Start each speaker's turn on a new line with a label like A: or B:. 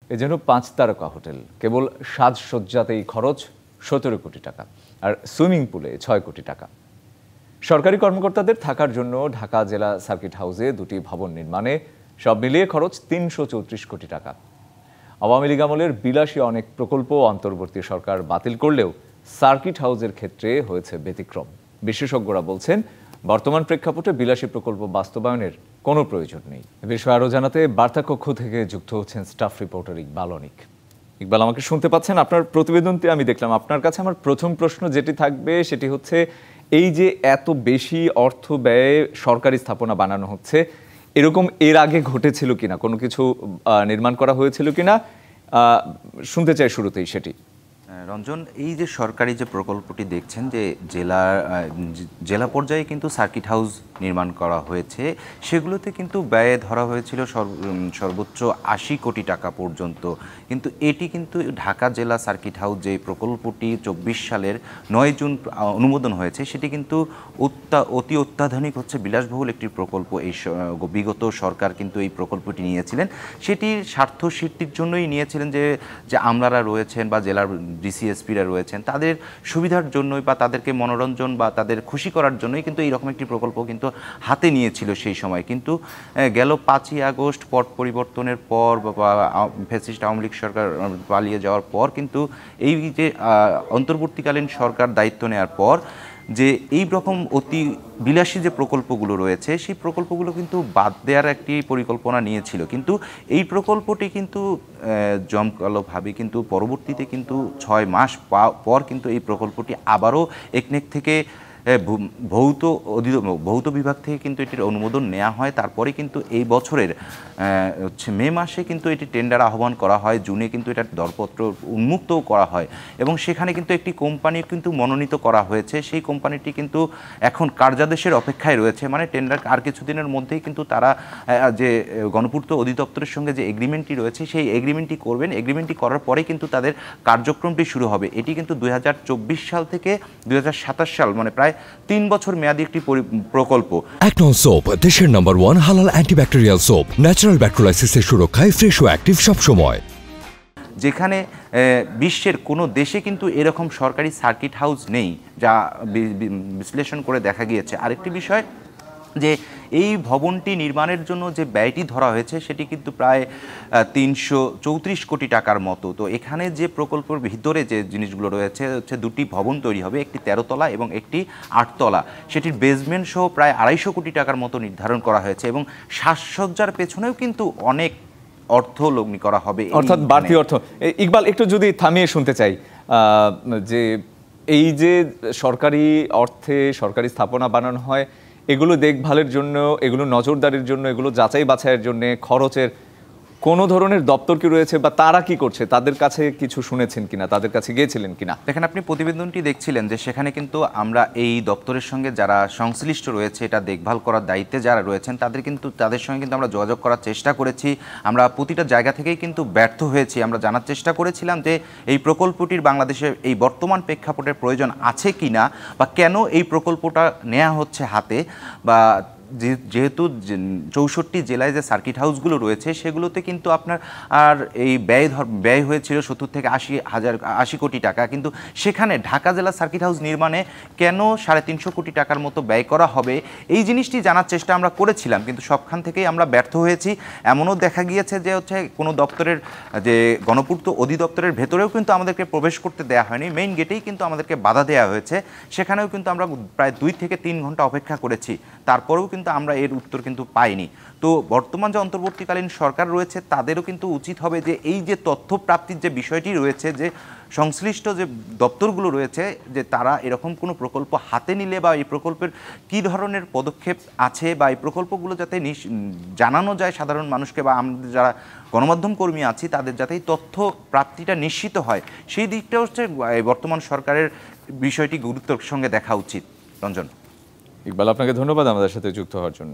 A: এ যেন 5 তারকা হোটেল, কেবল সাজসজ্জাতেই খরচ 17 কোটি টাকা, আর সুইমিং পুলে 6 কোটি টাকা। সরকারি কর্মকর্তাদের থাকার জন্য ঢাকা জেলা সার্কিট হাউসে 2টি ভবন নির্মাণে সব মিলিয়ে খরচ 334 কোটি টাকা। আওয়ামী লীগ আমলের বিলাসী অনেক প্রকল্প অন্তর্বর্তী সরকার বাতিল করলেও সার্কিট হাউসের ক্ষেত্রে হয়েছে ব্যতিক্রম। বিশেষজ্ঞরা বলছেন, বর্তমান প্রেক্ষাপটে বিলাসী প্রকল্প বাস্তবায়নের কোনো প্রয়োজন নেই। এ বিষয়ে আরও জানাতে বার্তা কক্ষ থেকে যুক্ত হচ্ছেন স্টাফ রিপোর্টার ইকবাল অনিক। ইকবাল, আমাকে শুনতে পাচ্ছেন? আপনার প্রতিবেদনটি আমি দেখলাম। আপনার কাছে আমার প্রথম প্রশ্ন যেটি থাকবে সেটি হচ্ছে, এই যে এত বেশি অর্থ ব্যয়ে সরকারি স্থাপনা বানানো হচ্ছে, এরকম এর আগে ঘটেছিল কিনা, কোনো কিছু নির্মাণ করা হয়েছিল কিনা, শুনতে চাই শুরুতেই সেটি।
B: রঞ্জন, এই যে সরকারি যে প্রকল্পটি দেখছেন, যে জেলা পর্যায়ে কিন্তু সার্কিট হাউস নির্মাণ করা হয়েছে, সেগুলোতে কিন্তু ব্যয় ধরা হয়েছিল সর্বোচ্চ 80 কোটি টাকা পর্যন্ত। কিন্তু এটি কিন্তু ঢাকা জেলা সার্কিট হাউস যে প্রকল্পটি 24 সালের 9 জুন অনুমোদন হয়েছে, সেটি কিন্তু অতি অত্যাধুনিক হচ্ছে বিলাসবহুল একটি প্রকল্প। এই বিগত সরকার কিন্তু এই প্রকল্পটি নিয়েছিলেন, সেটির স্বার্থ সিদ্ধির জন্যই নিয়েছিলেন, যে আমলারা রয়েছেন বা জেলার ডিসিএসপিরা রয়েছেন, তাদের সুবিধার জন্যই বা তাদেরকে মনোরঞ্জন বা তাদের খুশি করার জন্যই কিন্তু এইরকম একটি প্রকল্প কিন্তু হাতে নিয়েছিল সেই সময়। কিন্তু গেল 5ই আগস্ট পট পরিবর্তনের পর বা ফ্যাসিস্ট আওয়ামী লীগ সরকার পালিয়ে যাওয়ার পর কিন্তু এই যে অন্তর্বর্তীকালীন সরকার দায়িত্ব নেওয়ার পর যে এই রকম অতি বিলাসী যে প্রকল্পগুলো রয়েছে, সেই প্রকল্পগুলো কিন্তু বাদ দেওয়ার একটি পরিকল্পনা নিয়েছিল। কিন্তু এই প্রকল্পটি কিন্তু জমকালোভাবে কিন্তু পরবর্তীতে কিন্তু 6 মাস পর কিন্তু এই প্রকল্পটি আবারও একনেক থেকে ভৌত বিভাগ থেকে কিন্তু এটির অনুমোদন নেওয়া হয়। তারপরে কিন্তু এই বছরের মে মাসে কিন্তু এটি টেন্ডার আহ্বান করা হয়, জুনে কিন্তু এটার দরপত্র উন্মুক্তও করা হয় এবং সেখানে কিন্তু একটি কোম্পানি কিন্তু মনোনীত করা হয়েছে। সেই কোম্পানিটি কিন্তু এখন কার্যাদেশের অপেক্ষায় রয়েছে, মানে টেন্ডার আর কিছুদিনের মধ্যেই কিন্তু তারা যে গণপূর্ত অধিদপ্তরের সঙ্গে যে এগ্রিমেন্টটি রয়েছে, সেই এগ্রিমেন্টটি করবেন। এগ্রিমেন্টটি করার পরে কিন্তু তাদের কার্যক্রমটি শুরু হবে। এটি কিন্তু 2024 সাল থেকে 2027 সাল, মানে প্রায় 3 বছর মেয়াদী একটি প্রকল্প।
C: একনল সোপ, দেশের নাম্বার 1 হালাল অ্যান্টিব্যাকটেরিয়াল সোপ, ন্যাচারাল ব্যাকটেরিয়ালাইসিসের সুরক্ষায় ফ্রেশ ও অ্যাক্টিভ সব সময়।
B: যেখানে বিশ্বের কোনো দেশে কিন্তু এরকম সরকারি সার্কিট হাউস নেই, যা বিশ্লেষণ করে দেখা গিয়েছে। আরেকটি বিষয়, যে এই ভবনটি নির্মাণের জন্য যে ব্যয়টি ধরা হয়েছে, সেটি কিন্তু প্রায় 334 কোটি টাকার মতো। তো এখানে যে প্রকল্পের ভিতরে যে জিনিসগুলো রয়েছে হচ্ছে 2টি ভবন তৈরি হবে, একটি 13 তলা এবং একটি 8 তলা। সেটির বেসমেন্ট সহ প্রায় 250 কোটি টাকার মতো নির্ধারণ করা হয়েছে এবং সাজসজ্জার পেছনেও কিন্তু অনেক অর্থ লগ্নি করা হবে,
A: অর্থাৎ বাড়তি অর্থ। ইকবাল, একটু যদি থামিয়ে শুনতে চাই, যে এই যে সরকারি অর্থে সরকারি স্থাপনা বানানো হয়, এগুলো দেখভালের জন্য, এগুলো নজরদারির জন্য, এগুলো যাচাই বাছাইয়ের জন্য খরচের কোনো ধরনের দপ্তর কি রয়েছে, বা তারা কি করছে, তাদের কাছে কিছু শুনেছেন কিনা, তাদের কাছে গিয়েছিলেন কিনা?
B: দেখেন, আপনি প্রতিবেদনটি দেখছিলেন, যে সেখানে কিন্তু আমরা এই দপ্তরের সঙ্গে যারা সংশ্লিষ্ট রয়েছে, এটা দেখভাল করার দায়িত্বে যারা রয়েছেন, তাদের সঙ্গে কিন্তু আমরা যোগাযোগ করার চেষ্টা করেছি। আমরা প্রতিটা জায়গা থেকেই কিন্তু ব্যর্থ হয়েছি। আমরা জানার চেষ্টা করেছিলাম যে এই প্রকল্পটির বাংলাদেশের এই বর্তমান প্রেক্ষাপটের প্রয়োজন আছে কিনা, বা কেন এই প্রকল্পটা নেওয়া হচ্ছে হাতে, বা যেহেতু 64 জেলায় যে সার্কিট হাউসগুলো রয়েছে, সেগুলোতে কিন্তু আপনার আর এই ব্যয় হয়েছিল 70 থেকে 80 কোটি টাকা। কিন্তু সেখানে ঢাকা জেলা সার্কিট হাউস নির্মাণে কেন 350 কোটি টাকার মতো ব্যয় করা হবে, এই জিনিসটি জানার চেষ্টা আমরা করেছিলাম, কিন্তু সবখান থেকেই আমরা ব্যর্থ হয়েছি। এমনও দেখা গিয়েছে যে হচ্ছে কোনো দপ্তরের, যে গণপূর্ত অধিদপ্তরের ভেতরেও কিন্তু আমাদেরকে প্রবেশ করতে দেওয়া হয়নি, মেইন গেটেই কিন্তু আমাদেরকে বাধা দেওয়া হয়েছে। সেখানেও কিন্তু আমরা প্রায় 2 থেকে 3 ঘন্টা অপেক্ষা করেছি, তারপরেও কিন্তু আমরা এর উত্তর কিন্তু পাইনি। তো বর্তমান যে অন্তর্বর্তীকালীন সরকার রয়েছে, তাদেরও কিন্তু উচিত হবে যে এই যে তথ্য প্রাপ্তির যে বিষয়টি রয়েছে, যে সংশ্লিষ্ট যে দপ্তরগুলো রয়েছে, যে তারা এরকম কোনো প্রকল্প হাতে নিলে বা এই প্রকল্পের কী ধরনের পদক্ষেপ আছে, বা এই প্রকল্পগুলো যাতে জানানো যায় সাধারণ মানুষকে, বা আমাদের যারা গণমাধ্যম কর্মী আছি তাদের যাতে এই তথ্য প্রাপ্তিটা নিশ্চিত হয়, সেই দিকটা হচ্ছে বর্তমান সরকারের বিষয়টি গুরুত্বের সঙ্গে দেখা উচিত। রঞ্জন।
A: ইকবাল, আপনাকে ধন্যবাদ আমাদের সাথে যুক্ত হওয়ার জন্য।